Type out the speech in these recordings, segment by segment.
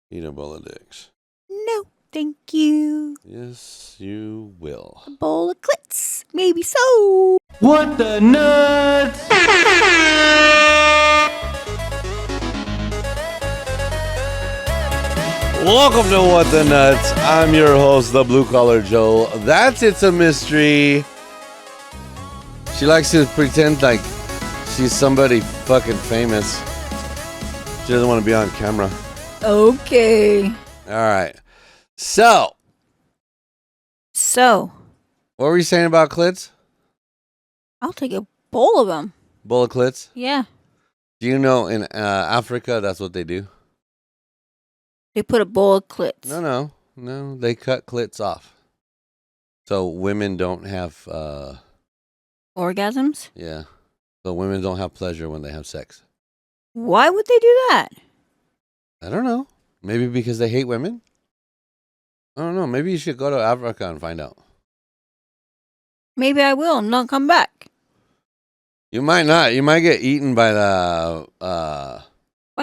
Eat a bowl of dicks. No, thank you. Yes, you will. A bowl of clits. Maybe so. What the nuts? Welcome to What the Nuts. I'm your host, the Blue Collar Joe. That's It's a Mystery. She likes to pretend like she's somebody fucking famous. She doesn't want to be on camera. Okay. All right. So, what were you saying about clits? I'll take a bowl of them. Bowl of clits? Yeah. Do you know in Africa that's what they do? They put a bowl of clits. No. They cut clits off. So women don't have, Orgasms? yeah. So women don't have pleasure when they have sex. Why would they do that? I don't know. Maybe because they hate women? I don't know. Maybe you should go to Africa and find out. Maybe I will and not come back. You might not. You might get eaten by the, By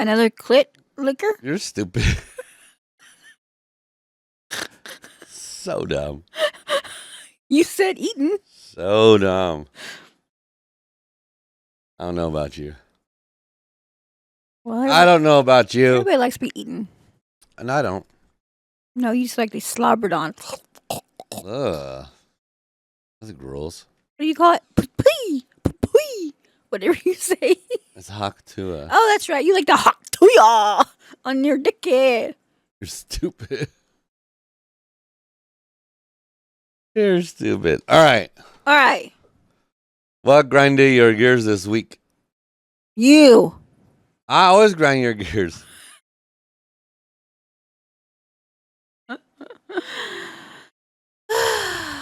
another clit licker? You're stupid. So dumb. You said eaten. So dumb. I don't know about you. Well, I don't know about you. everybody likes to be eaten. And I don't. No, you just like to be slobbered on. Ugh. That's gross. What do you call it? Pee. Pee. Whatever you say. It's Haktua. Oh, that's right. You like to hot tuya on your dickhead. You're stupid. You're stupid. All right. All right. What grinded your gears this week? You. I always grind your gears.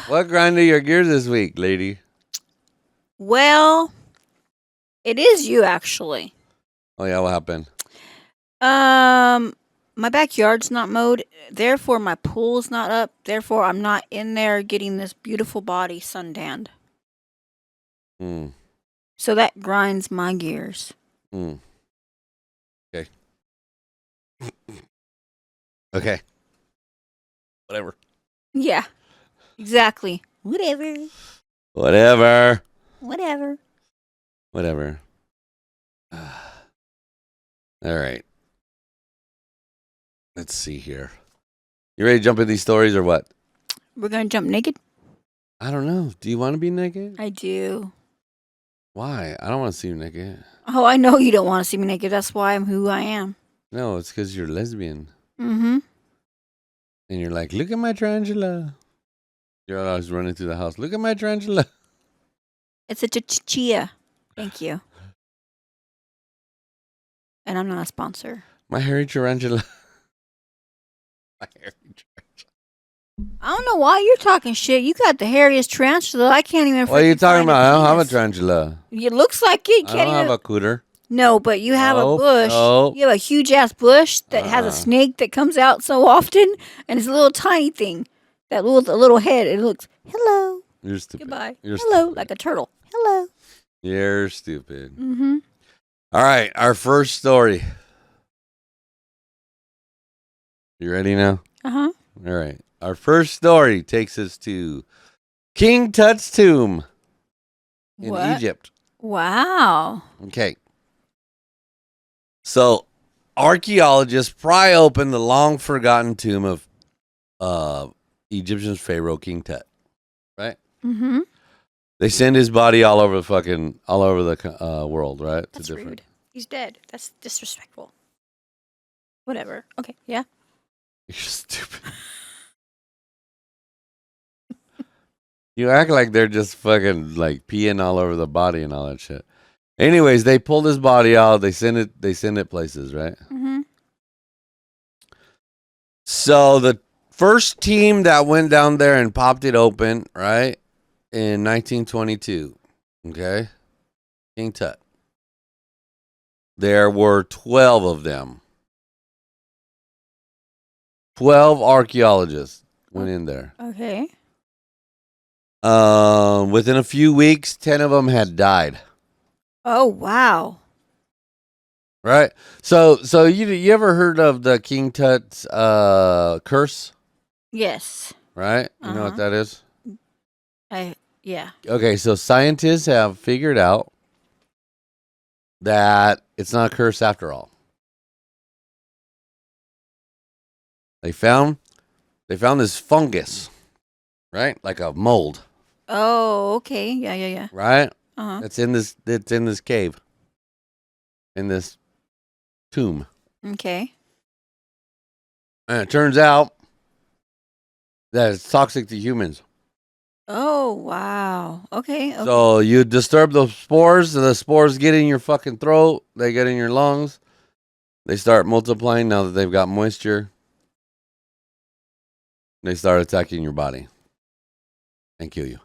What grinded your gears this week, lady? Well, it is you actually. Oh, yeah. What happened? My backyard's not mowed, therefore my pool's not up, therefore I'm not in there getting this beautiful body suntanned. Hmm. So that grinds my gears. Hmm. Okay. Okay. Whatever. Yeah. Exactly. Whatever. Whatever. Whatever. Whatever. All right. Let's see here. You ready to jump in these stories or what? We're gonna jump naked? I don't know. Do you want to be naked? I do. Why? I don't want to see you naked. Oh, I know you don't want to see me naked. That's why I'm who I am. No, it's because you're lesbian. Mm-hmm. And you're like, look at my tarantula. You're always running through the house. Look at my tarantula. It's a chia. Thank you. And I'm not a sponsor. My hairy tarantula. My hairy tarantula. I don't know why you're talking shit. You got the hairiest tarantula. I can't even. What are you freaking talking find about? I don't have a penis. tarantula. It looks like it. You I can't don't even. have a cooter. No, but you have a Nope, bush. nope. You have a huge ass bush that has Uh-uh. a snake that comes out so often, and it's a little tiny thing. That little head. It looks hello, You're stupid. goodbye, You're hello, stupid. like a turtle. Hello. You're stupid. Mm-hmm. All right, our first story. You ready now? Uh-huh. All right. Our first story takes us to King Tut's tomb in What? Egypt. Wow. Okay. So, archaeologists pry open the long-forgotten tomb of Egyptian pharaoh King Tut. Right? Mm-hmm. They send his body all over the world, right? That's rude. He's dead. That's disrespectful. Whatever. Okay. Yeah. You're stupid. You act like they're just fucking like peeing all over the body and all that shit. Anyways, they pulled his body out. They send it places, right? Mm-hmm. So the first team that went down there and popped it open, right, in 1922, okay, King Tut. There were 12 of them. 12 archaeologists went in there. Okay. Within a few weeks, 10 of them had died. Oh wow. Right. So you ever heard of the King Tut's curse? Yes. Right. You know what that is? Yeah. Okay. So scientists have figured out that it's not a curse after all. They found this fungus, right? Like a mold, Oh, okay. Yeah. right? Uh-huh. It's in this cave, in this tomb. Okay. And it turns out that it's toxic to humans. Oh, wow. Okay. So you disturb the spores get in your fucking throat, they get in your lungs, they start multiplying now that they've got moisture. They start attacking your body and kill you.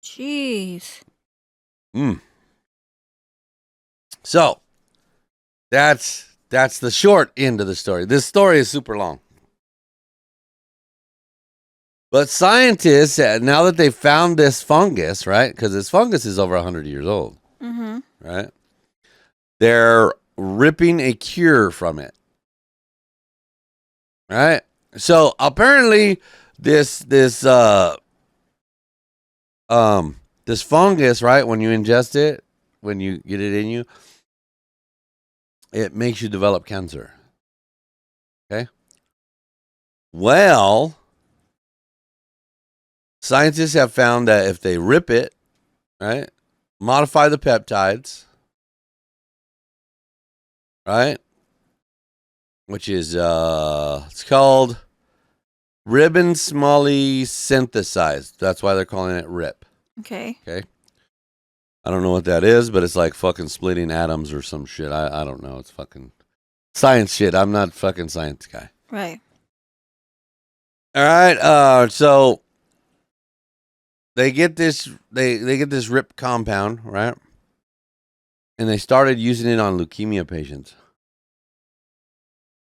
Jeez. So that's the short end of the story. This story is super long. But scientists, now that they found this fungus, right? Because this fungus is over 100 years old, right? They're ripping a cure from it, right? So apparently, this fungus, right? When you ingest it, when you get it in you, it makes you develop cancer. Okay. Well, scientists have found that if they rip it, right, modify the peptides, right, which is it's called ribbon smally synthesized. That's why they're calling it RIP. Okay. I don't know what that is, but it's like fucking splitting atoms or some shit. I don't know. It's fucking science shit. I'm not a fucking science guy. Right. All right. So they get this RIP compound, right? And they started using it on leukemia patients.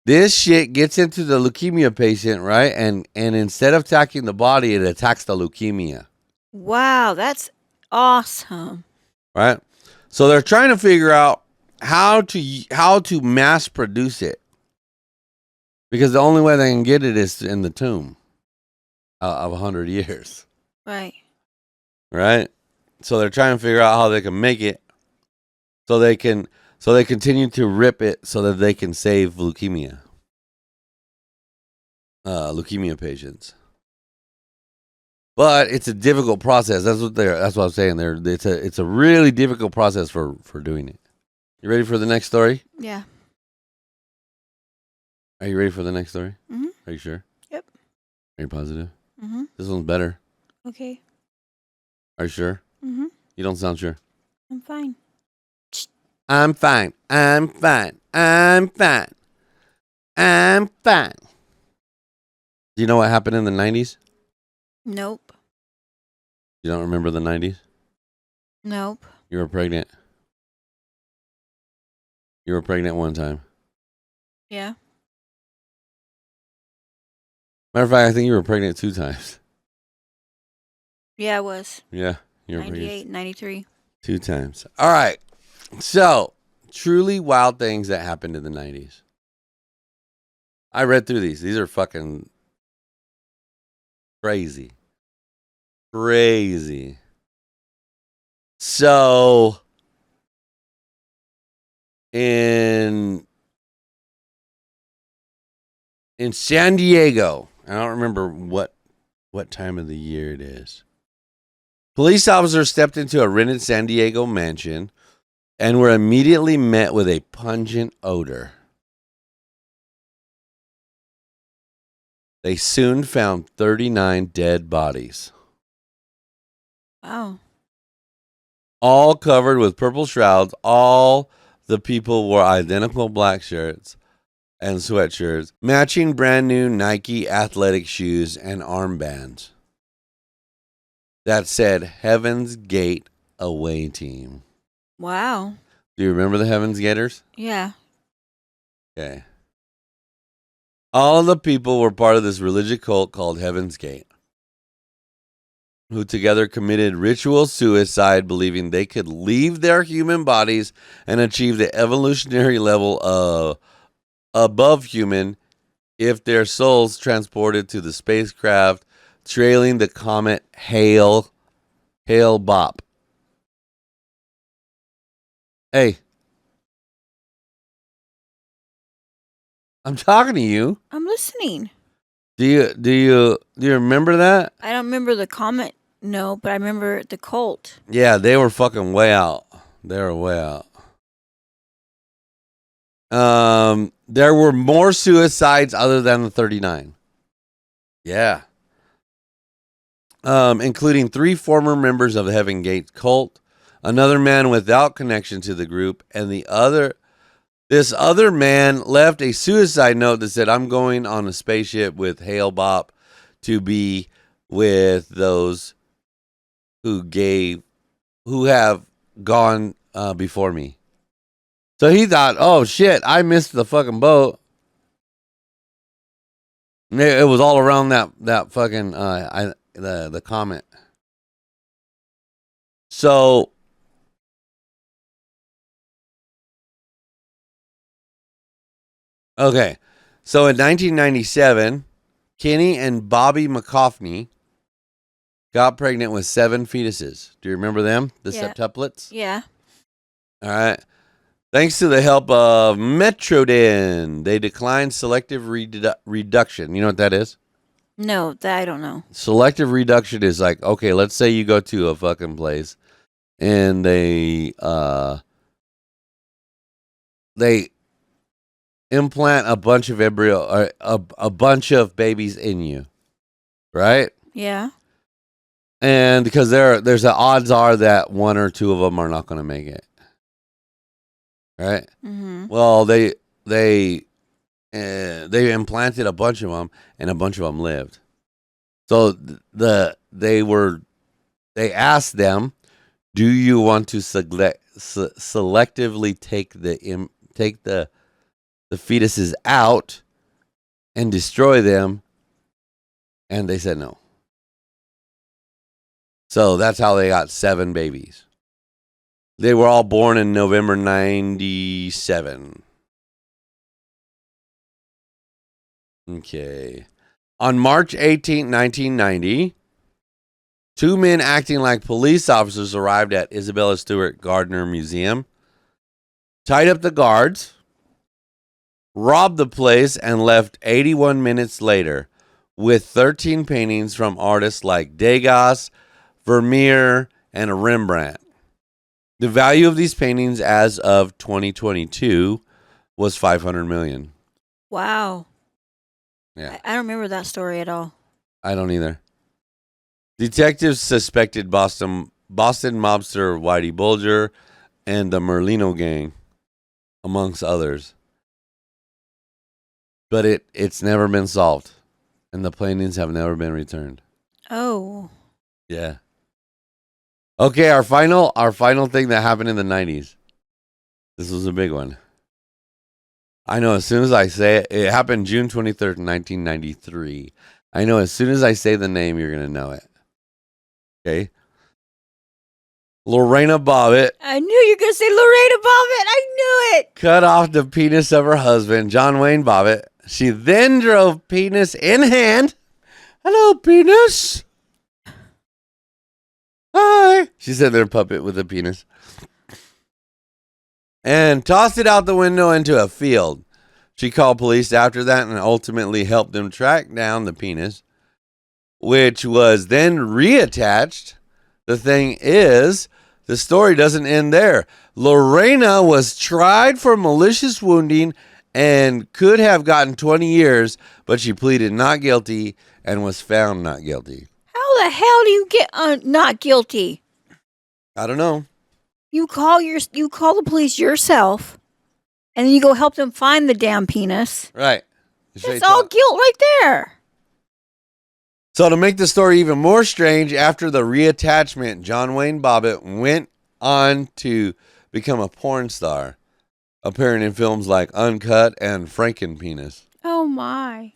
This shit gets into the leukemia patient, right? And instead of attacking the body, it attacks the leukemia. Wow, that's awesome. Right? So they're trying to figure out how to mass produce it. Because the only way they can get it is in the tomb of 100 years. Right. Right? So they're trying to figure out how they can make it so they continue to rip it so that they can save leukemia patients. But it's a difficult process. That's what I'm saying. It's a really difficult process for doing it. You ready for the next story? Yeah. Are you ready for the next story? Mm-hmm. Are you sure? Yep. Are you positive? Mm-hmm. This one's better. Okay. Are you sure? Mm-hmm. You don't sound sure. I'm fine. I'm fine. I'm fine. I'm fine. I'm fine. Do you know what happened in the 90s? Nope. You don't remember the 90s? Nope. You were pregnant. You were pregnant one time. Yeah. Matter of fact, I think you were pregnant 2 times. Yeah, I was. Yeah. You were 98, pregnant 93. 2 times. All right. So, truly wild things that happened in the 90s. I read through these. These are fucking crazy. Crazy. So, in San Diego, I don't remember what time of the year it is. Police officers stepped into a rented San Diego mansion and were immediately met with a pungent odor. They soon found 39 dead bodies, Wow. all covered with purple shrouds. All the people wore identical black shirts and sweatshirts, matching brand new Nike athletic shoes and armbands that said Heaven's Gate Away Team. Wow. Do you remember the Heaven's Gators? Yeah. Okay. All of the people were part of this religious cult called Heaven's Gate. who together committed ritual suicide, believing they could leave their human bodies and achieve the evolutionary level of above human if their souls transported to the spacecraft trailing the comet Hale-Bopp. Hey, I'm talking to you. I'm listening. Do you remember that? I don't remember the comment, no, but I remember the cult. Yeah, they were fucking way out. They were way out. There were more suicides other than the 39. Yeah. Including 3 former members of the Heaven Gate cult, another man without connection to the group, and this other man left a suicide note that said, "I'm going on a spaceship with Hale-Bopp to be with those who have gone before me." So he thought, "Oh shit, I missed the fucking boat." It was all around that fucking the comet. So okay, so in 1997, Kenny and Bobby McCoffney got pregnant with 7 fetuses. Do you remember them? The septuplets? Yeah. All right. Thanks to the help of Metrodin, they declined selective reduction. You know what that is? No, that I don't know. Selective reduction is like, okay, let's say you go to a fucking place and they implant a bunch of embryo, a bunch of babies in you, right? Yeah. And because there's the odds are that 1 or 2 of them are not going to make it, right? Mm-hmm. Well, they implanted a bunch of them, and a bunch of them lived. So they asked them, "Do you want to selectively take the fetuses out and destroy them?" And they said no. So that's how they got 7 babies. They were all born in November 97. Okay. On March 18, 1990, 2 men acting like police officers arrived at Isabella Stewart Gardner Museum, tied up the guards, robbed the place, and left 81 minutes later with 13 paintings from artists like Degas, Vermeer, and Rembrandt. The value of these paintings as of 2022 was $500 million. Wow. Yeah. I don't remember that story at all. I don't either. Detectives suspected Boston mobster Whitey Bulger and the Merlino gang, amongst others. But it's never been solved, and the paintings have never been returned. Oh. Yeah. Okay, our final thing that happened in the 90s. This was a big one. I know as soon as I say it, it happened June 23rd, 1993. I know as soon as I say the name, you're going to know it. Okay. Lorena Bobbitt. I knew you were going to say Lorena Bobbitt. I knew it. Cut off the penis of her husband, John Wayne Bobbitt. She then drove penis in hand. "Hello, penis. Hi." She said their puppet with a penis. And tossed it out the window into a field. She called police after that and ultimately helped them track down the penis, which was then reattached. The thing is, the story doesn't end there. Lorena was tried for malicious wounding and could have gotten 20 years, but she pleaded not guilty and was found not guilty. How the hell do you get not guilty? I don't know. You call the police yourself, and then you go help them find the damn penis. Right. It's all guilt right there. So to make the story even more strange, after the reattachment, John Wayne Bobbitt went on to become a porn star, appearing in films like Uncut and Frankenpenis. Oh my.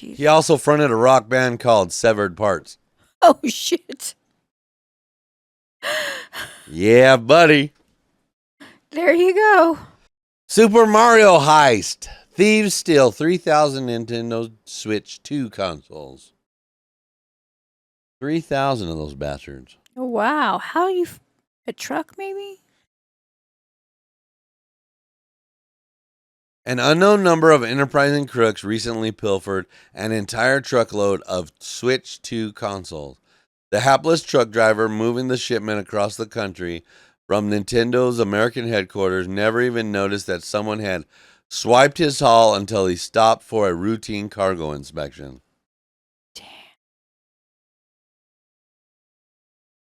jeez. He also fronted a rock band called Severed Parts. Oh, shit. Yeah, buddy. There you go. Super Mario Heist. Thieves steal 3,000 Nintendo Switch 2 consoles. 3,000 of those bastards. Oh, wow. How you... A truck, maybe? An unknown number of enterprising crooks recently pilfered an entire truckload of Switch 2 consoles. The hapless truck driver moving the shipment across the country from Nintendo's American headquarters never even noticed that someone had swiped his haul until he stopped for a routine cargo inspection. Damn.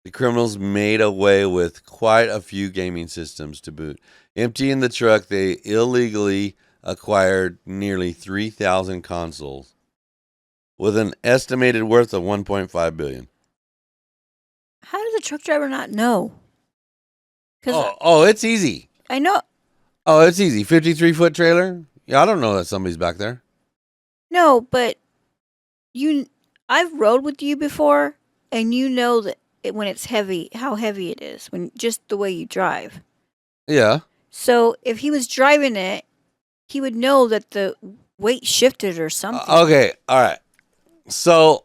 The criminals made away with quite a few gaming systems to boot. Emptying the truck, they illegally acquired nearly 3,000 consoles with an estimated worth of $1.5 billion. How does the truck driver not know? It's easy. I know. Oh, it's easy. 53-foot trailer? Yeah, I don't know that somebody's back there. No, but I've rode with you before, and you know that when it's heavy, how heavy it is, when just the way you drive. Yeah. So if he was driving it, he would know that the weight shifted or something. Okay, all right. So,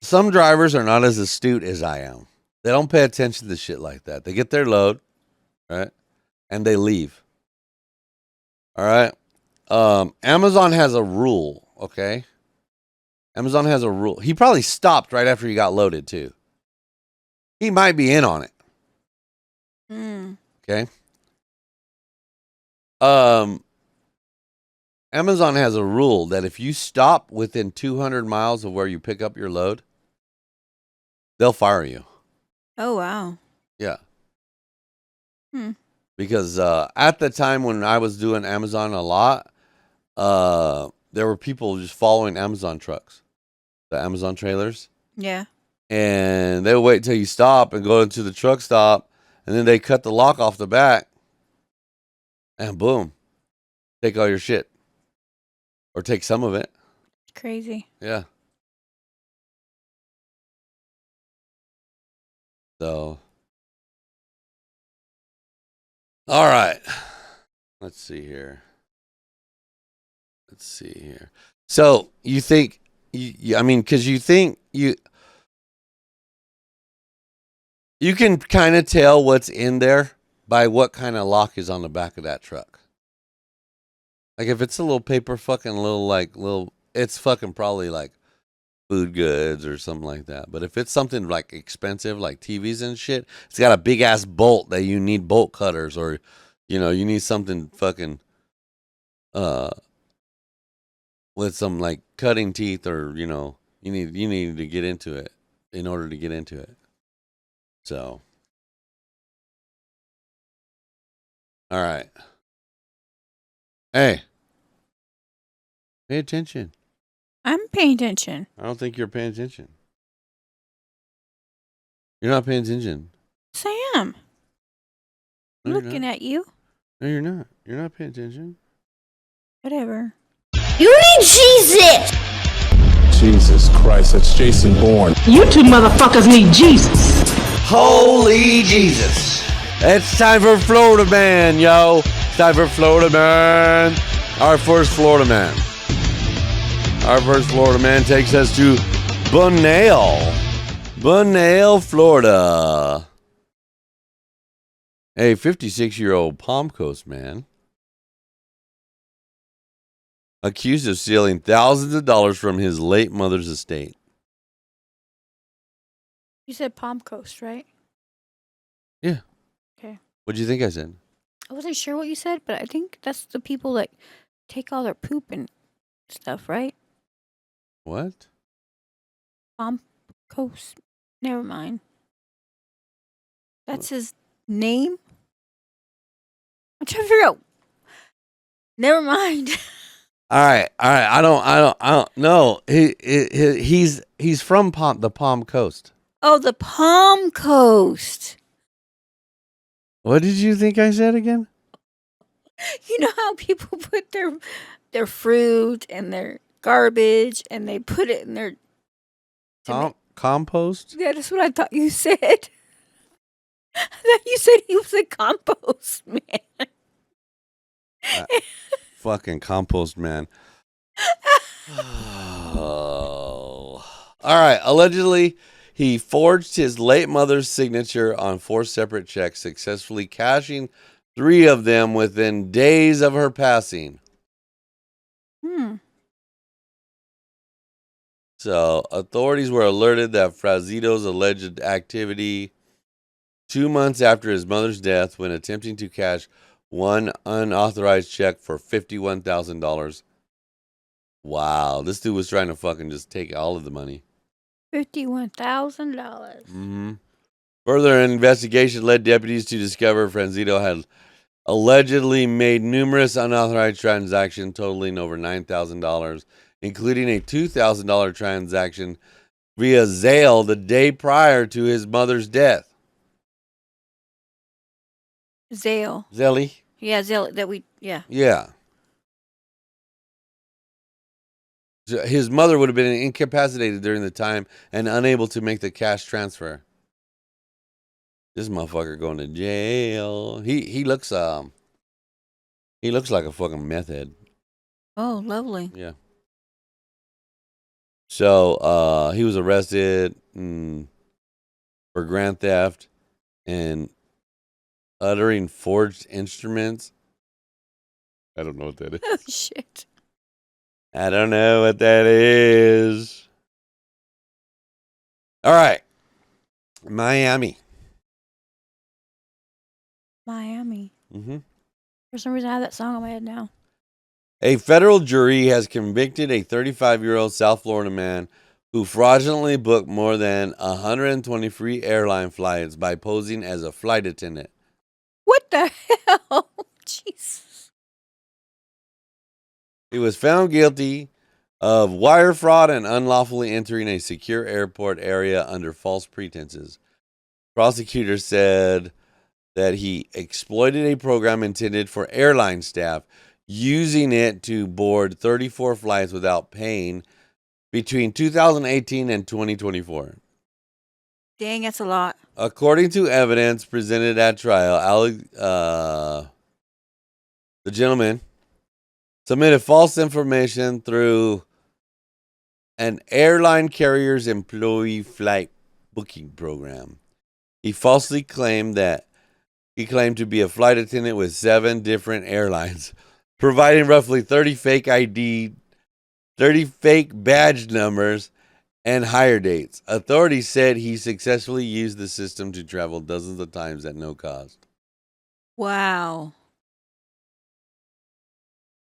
some drivers are not as astute as I am. They don't pay attention to shit like that. They get their load, right? And they leave. All right? Amazon has a rule, okay? Amazon has a rule. He probably stopped right after he got loaded, too. He might be in on it. Okay? Amazon has a rule that if you stop within 200 miles of where you pick up your load, they'll fire you. Oh, wow. Yeah. Because at the time when I was doing Amazon a lot, there were people just following Amazon trucks, the Amazon trailers. Yeah. And they would wait until you stop and go into the truck stop, and then they cut the lock off the back, and boom, take all your shit. Or take some of it. Crazy. Yeah. So. All right. Let's see here. So, you think, because you think you can kind of tell what's in there by what kind of lock is on the back of that truck. Like, if it's a little paper it's fucking probably like food goods or something like that. But if it's something like expensive, like TVs and shit, it's got a big ass bolt that you need bolt cutters, or, you need something fucking, with some like cutting teeth, or, you need to get into it in order to get into it. So. All right. Hey. Pay attention. I'm paying attention. I don't think you're paying attention. You're not paying attention. Yes, I am. No, Looking at you. No, you're not. You're not paying attention. Whatever. You need Jesus! Jesus Christ, that's Jason Bourne. You two motherfuckers need Jesus. Holy Jesus. It's time for Florida Man, yo. It's time for Florida Man. Our first Florida Man. Takes us to Bunnell, Florida. A 56-year-old Palm Coast man accused of stealing thousands of dollars from his late mother's estate. You said Palm Coast, right? Yeah. Okay. What'd you think I said? I wasn't sure what you said, but I think that's the people that take all their poop and stuff, right? What? Palm Coast. Never mind. That's his name? I'm trying to figure out. Never mind. All right. I don't know. He's from the Palm Coast. Oh, the Palm Coast. What did you think I said again? You know how people put their fruit and their garbage, and they put it in their Compost? Yeah, that's what I thought you said. I thought you said he was a compost man. Fucking compost man. Oh. All right. Allegedly, he forged his late mother's signature on 4 separate checks, successfully cashing 3 of them within days of her passing. So, authorities were alerted that Frazito's alleged activity 2 months after his mother's death when attempting to cash one unauthorized check for $51,000. Wow, this dude was trying to fucking just take all of the money. $51,000. Mm-hmm. Further investigation led deputies to discover Franzito had allegedly made numerous unauthorized transactions totaling over $9,000, including a $2,000 transaction via Zelle the day prior to his mother's death. Zale. Zelly? Yeah, Zale. Yeah. Yeah. His mother would have been incapacitated during the time and unable to make the cash transfer. This motherfucker going to jail. He looks like a fucking meth head. Oh, lovely. Yeah. So he was arrested for grand theft and uttering forged instruments. I don't know what that is. Oh, shit. I don't know what that is. All right. Miami. Mm-hmm. For some reason, I have that song in my head now. A federal jury has convicted a 35-year-old South Florida man who fraudulently booked more than 120 free airline flights by posing as a flight attendant. What the hell? Jesus. He was found guilty of wire fraud and unlawfully entering a secure airport area under false pretenses. Prosecutors said that he exploited a program intended for airline staff, using it to board 34 flights without paying between 2018 and 2024. Dang, that's a lot. According to evidence presented at trial, the gentleman submitted false information through an airline carrier's employee flight booking program. He falsely claimed to be a flight attendant with 7 different airlines, providing roughly 30 fake badge numbers, and hire dates. Authorities said he successfully used the system to travel dozens of times at no cost. Wow.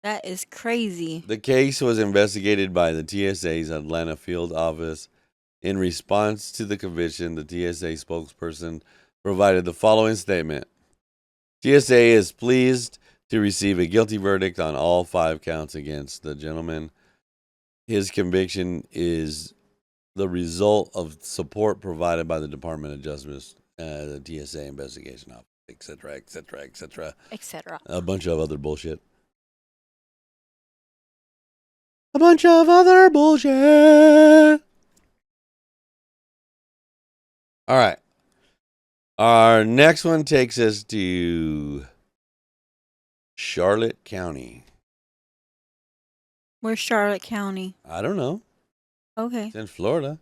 That is crazy. The case was investigated by the TSA's Atlanta field office. In response to the conviction, the TSA spokesperson provided the following statement. TSA is pleased to receive a guilty verdict on all 5 counts against the gentleman. His conviction is the result of support provided by the Department of Justice, the TSA investigation office, etc., etc., etc., etc. A bunch of other bullshit. A bunch of other bullshit. All right. Our next one takes us to Charlotte County. Where's Charlotte County? I don't know. Okay. It's in Florida.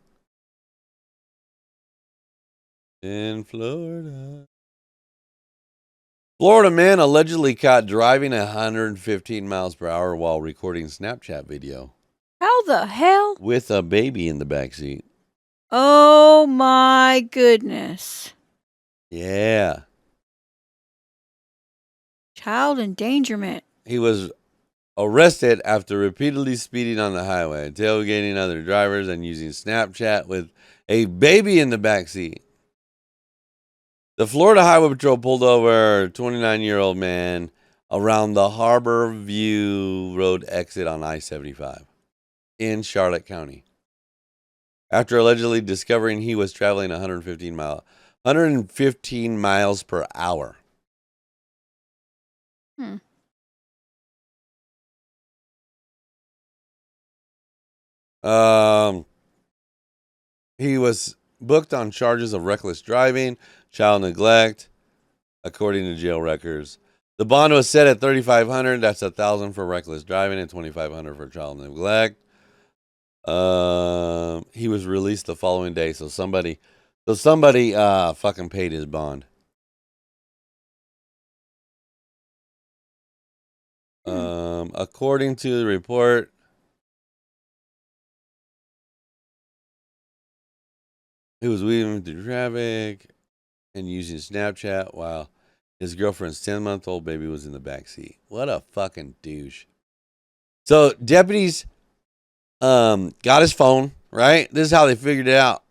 Florida man allegedly caught driving 115 miles per hour while recording Snapchat video. How the hell? With a baby in the backseat. Oh my goodness. Yeah. Child endangerment. He was arrested after repeatedly speeding on the highway, tailgating other drivers, and using Snapchat with a baby in the backseat. The Florida Highway Patrol pulled over a 29-year-old man around the Harbor View Road exit on I-75 in Charlotte County after allegedly discovering he was traveling 115 miles per hour. He was booked on charges of reckless driving, child neglect, according to jail records. The bond was set at $3,500. That's $1,000 for reckless driving and $2,500 for child neglect. He was released the following day. So somebody fucking paid his bond. According to the report, he was weaving through traffic and using Snapchat while his girlfriend's 10-month-old baby was in the back seat. What a fucking douche. So deputies got his phone, right? This is how they figured it out.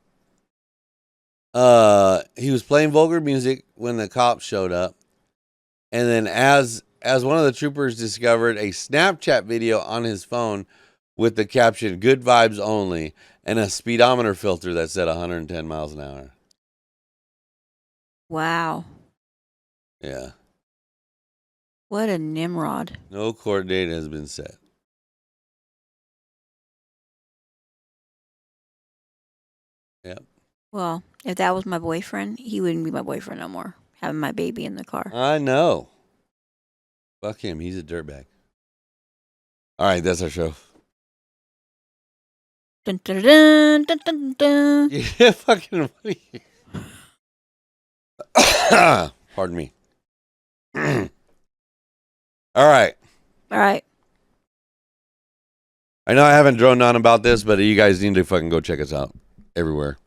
He was playing vulgar music when the cops showed up. And then as one of the troopers discovered a Snapchat video on his phone with the caption, "Good vibes only," and a speedometer filter that said 110 miles an hour. Wow. Yeah. What a Nimrod. No court date has been set. Yep. Well, if that was my boyfriend, he wouldn't be my boyfriend no more. Having my baby in the car. I know. Fuck him. He's a dirtbag. All right, that's our show. Dun, dun, dun, dun, dun, dun. Yeah, fucking. Pardon me. All right. All right. I know I haven't droned on about this, but you guys need to fucking go check us out everywhere.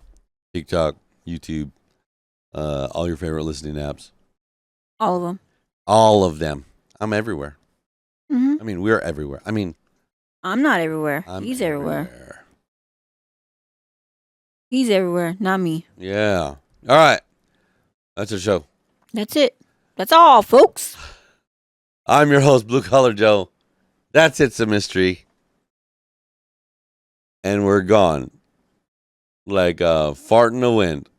TikTok, YouTube, all your favorite listening apps. All of them. All of them. I'm everywhere. Mm-hmm. I mean, we're everywhere. I mean, I'm not everywhere. He's everywhere. He's everywhere, not me. Yeah. All right. That's our show. That's it. That's all, folks. I'm your host, Blue Collar Joe. That's It's a Mystery. And we're gone. Like a fart in the wind.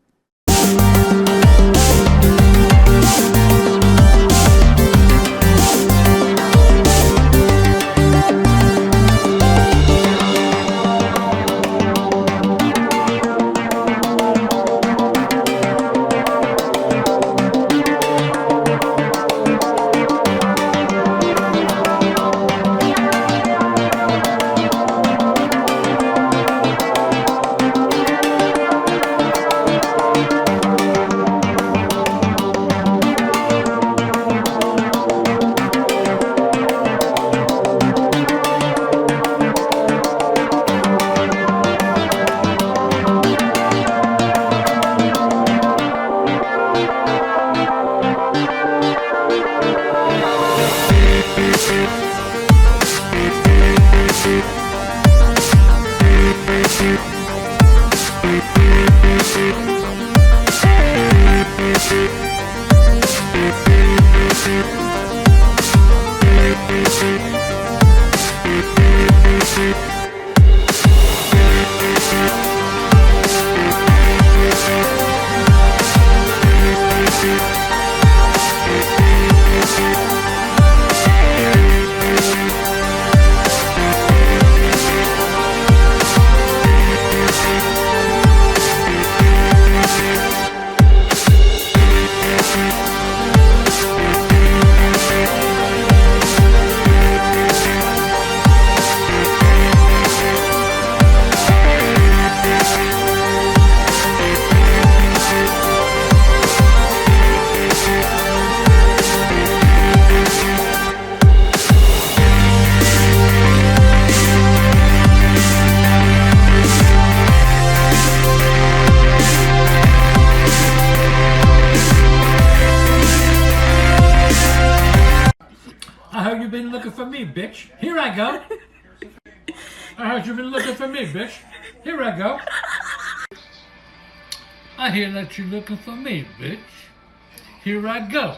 I heard you've been looking for me, bitch. Here I go. I heard you've been looking for me, bitch. Here I go. I hear that you're looking for me, bitch. Here I go.